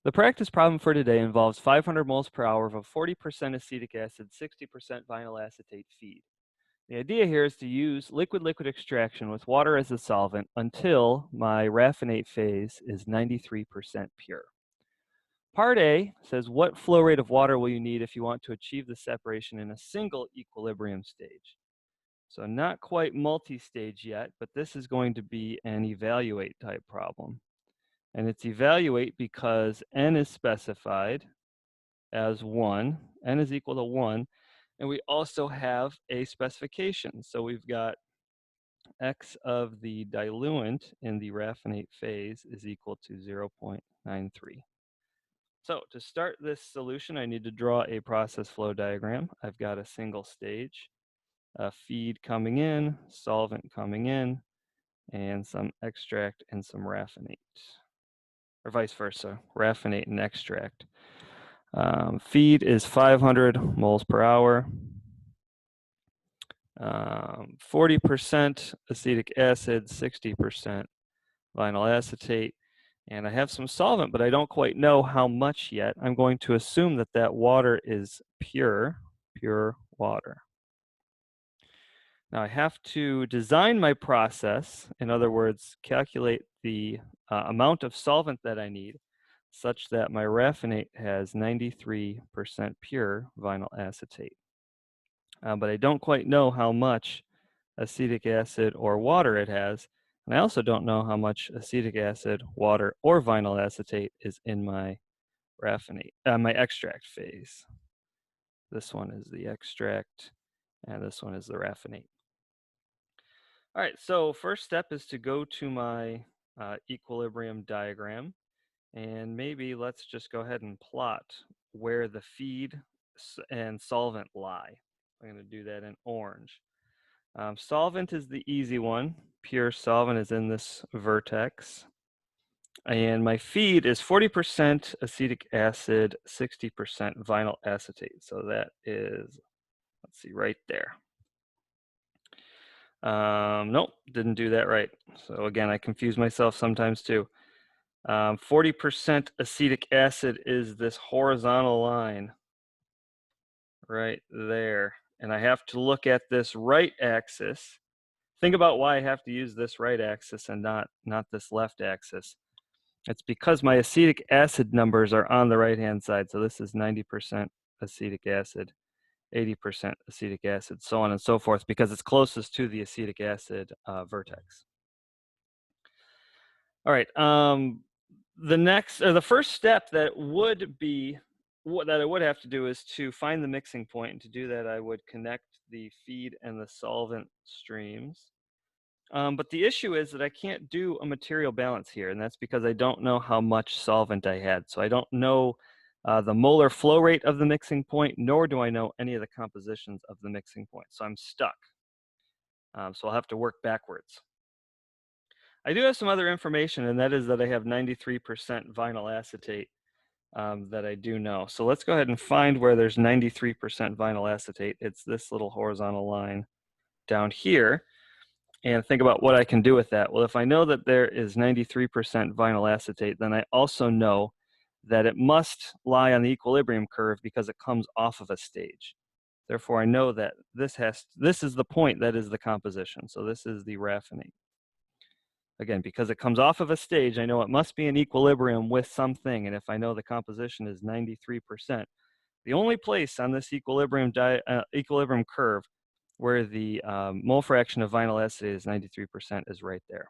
The practice problem for today involves 500 moles per hour of a 40% acetic acid, 60% vinyl acetate feed. The idea here is to use liquid-liquid extraction with water as a solvent until my raffinate phase is 93% pure. Part A says, what flow rate of water will you need if you want to achieve the separation in a single equilibrium stage? So not quite multi-stage yet, but this is going to be an evaluate type problem. And it's evaluate because n is specified as 1, n is equal to 1, and we also have a specification. So we've got x of the diluent in the raffinate phase is equal to 0.93. So to start this solution, I need to draw a process flow diagram. I've got a single stage, a feed coming in, solvent coming in, and some extract and some raffinate, or vice versa, raffinate and extract. Feed is 500 moles per hour, 40% acetic acid, 60% vinyl acetate, and I have some solvent, but I don't quite know how much yet. I'm going to assume that that water is pure water. Now I have to design my process, in other words, calculate the amount of solvent that I need such that my raffinate has 93% pure vinyl acetate. But I don't quite know how much acetic acid or water it has, and I also don't know how much acetic acid, water, or vinyl acetate is in my raffinate, my extract phase. This one is the extract, and this one is the raffinate. All right, so first step is to go to my equilibrium diagram, and maybe let's just go ahead and plot where the feed and solvent lie. I'm going to do that in orange. Solvent is the easy one. Pure solvent is in this vertex. And my feed is 40% acetic acid, 60% vinyl acetate. So that is, let's see, right there. Nope, didn't do that right. So again, I confuse myself sometimes too. 40% acetic acid is this horizontal line right there. And I have to look at this right axis. Think about why I have to use this right axis and not this left axis. It's because my acetic acid numbers are on the right-hand side. So this is 90% acetic acid, 80% acetic acid, so on and so forth, because it's closest to the acetic acid vertex. All right, the first step that would be, that I would have to do is to find the mixing point. And to do that, I would connect the feed and the solvent streams. But the issue is that I can't do a material balance here, and that's because I don't know how much solvent I had. So I don't know the molar flow rate of the mixing point, nor do I know any of the compositions of the mixing point. So I'm stuck. So I'll have to work backwards. I do have some other information, and that is that I have 93% vinyl acetate that I do know. So let's go ahead and find where there's 93% vinyl acetate. It's this little horizontal line down here. And think about what I can do with that. Well, if I know that there is 93% vinyl acetate, then I also know that it must lie on the equilibrium curve because it comes off of a stage. Therefore, I know that this is the point that is the composition. So this is the raffinate. Again, because it comes off of a stage, I know it must be in equilibrium with something. And if I know the composition is 93%, the only place on this equilibrium curve where the mole fraction of vinyl acetate is 93% is right there.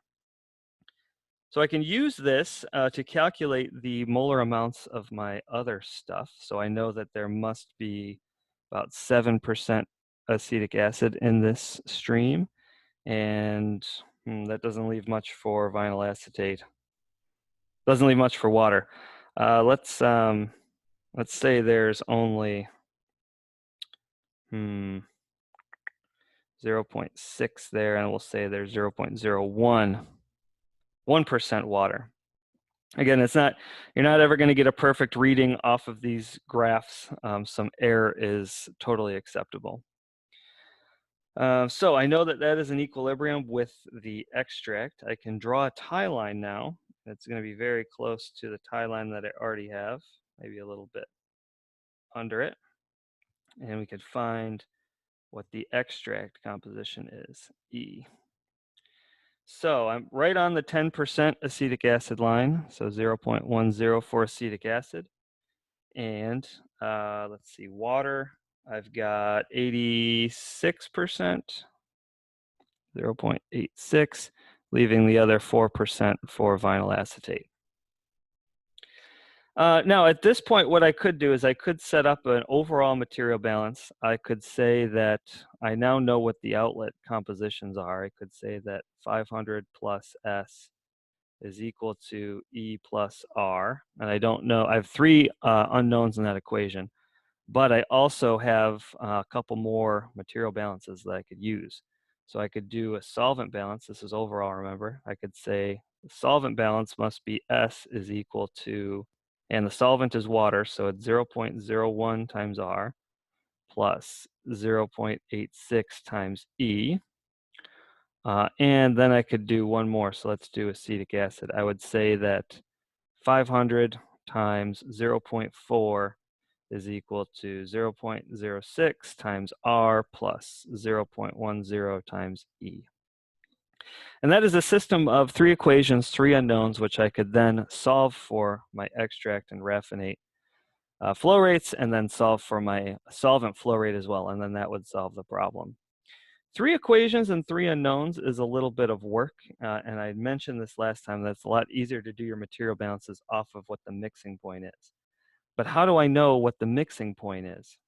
So I can use this to calculate the molar amounts of my other stuff. So I know that there must be about 7% acetic acid in this stream, and that doesn't leave much for vinyl acetate. Doesn't leave much for water. Let's say there's only 0.6 there, and we'll say there's 0.01, 1% water. Again, you're not ever going to get a perfect reading off of these graphs. Some error is totally acceptable. So I know that that is an equilibrium with the extract. I can draw a tie line now. It's going to be very close to the tie line that I already have, maybe a little bit under it. And we could find what the extract composition is, E. So I'm right on the 10% acetic acid line, so 0.10 for acetic acid. And let's see, water, I've got 86%, 0.86, leaving the other 4% for vinyl acetate. Now, at this point, what I could do is I could set up an overall material balance. I could say that I now know what the outlet compositions are. I could say that 500 plus S is equal to E plus R. And I don't know, I have three unknowns in that equation, but I also have a couple more material balances that I could use. So I could do a solvent balance. This is overall, remember. I could say the solvent balance must be S is equal to, and the solvent is water, so it's 0.01 times R plus 0.86 times E. And then I could do one more. So let's do acetic acid. I would say that 500 times 0.4 is equal to 0.06 times R plus 0.10 times E. And that is a system of three equations, three unknowns, which I could then solve for my extract and raffinate flow rates, and then solve for my solvent flow rate as well, and then that would solve the problem. Three equations and three unknowns is a little bit of work, and I mentioned this last time, that it's a lot easier to do your material balances off of what the mixing point is. But how do I know what the mixing point is?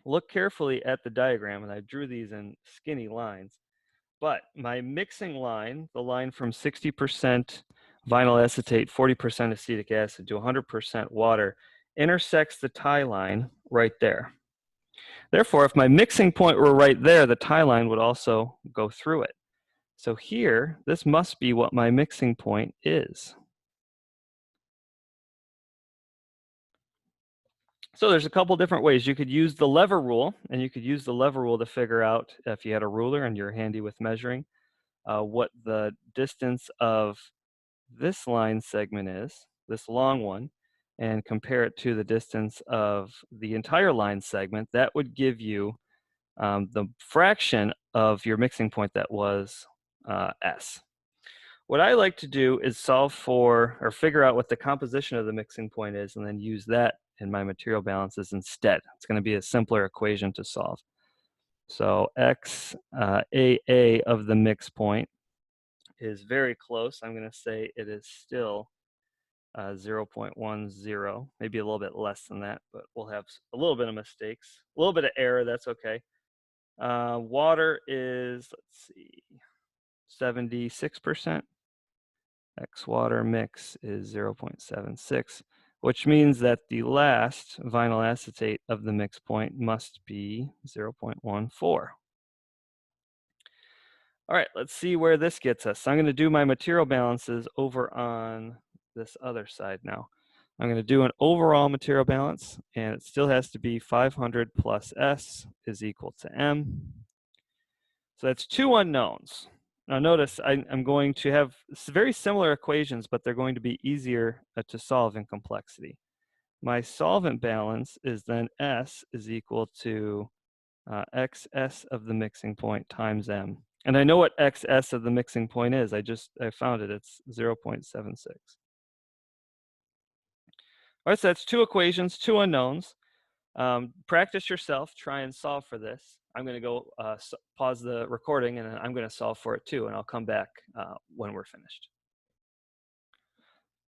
Look carefully at the diagram, and I drew these in skinny lines. But my mixing line, the line from 60% vinyl acetate, 40% acetic acid to 100% water, intersects the tie line right there. Therefore, if my mixing point were right there, the tie line would also go through it. So here, this must be what my mixing point is. So there's a couple different ways. You could use the lever rule, and you could use the lever rule to figure out, if you had a ruler and you're handy with measuring, what the distance of this line segment is, this long one, and compare it to the distance of the entire line segment. That would give you the fraction of your mixing point that was S. What I like to do is solve for, or figure out what the composition of the mixing point is, and then use that in my material balances instead. It's going to be a simpler equation to solve. So X AA of the mix point is very close. I'm going to say it is still 0.10, maybe a little bit less than that, but we'll have a little bit of mistakes, a little bit of error, that's okay. Water is, let's see, 76%. X water mix is 0.76, which means that the last vinyl acetate of the mix point must be 0.14. All right, let's see where this gets us. So I'm going to do my material balances over on this other side now. I'm going to do an overall material balance, and it still has to be 500 plus S is equal to M. So that's two unknowns. Now notice I'm going to have very similar equations, but they're going to be easier to solve in complexity. My solvent balance is then S is equal to XS of the mixing point times M. And I know what XS of the mixing point is. I found it. It's 0.76. All right, so that's two equations, two unknowns. Practice yourself. Try and solve for this. I'm going to go pause the recording, and I'm going to solve for it too, and I'll come back when we're finished.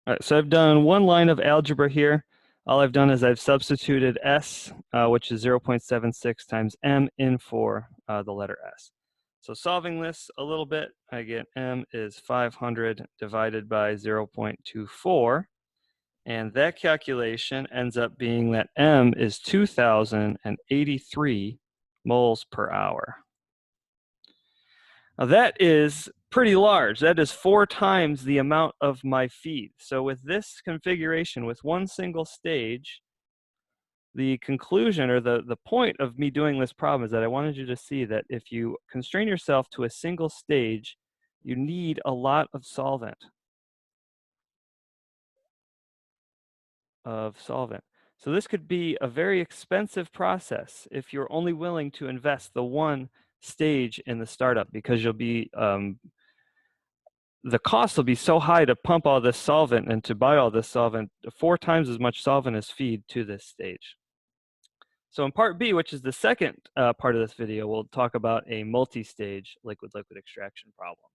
All right, so I've done one line of algebra here. All I've done is I've substituted S, which is 0.76 times M, in for the letter S. So solving this a little bit, I get M is 500 divided by 0.24. And that calculation ends up being that M is 2,083 moles per hour. Now that is pretty large. That is 4 times the amount of my feed. So with this configuration, with one single stage, the conclusion, or the point of me doing this problem, is that I wanted you to see that if you constrain yourself to a single stage, you need a lot of solvent. of solvent. So this could be a very expensive process if you're only willing to invest the one stage in the startup, because you'll be the cost will be so high to pump all this solvent and to buy all this solvent, 4 times as much solvent as feed to this stage. So in part B, which is the second part of this video, we'll talk about a multi-stage liquid-liquid extraction problem.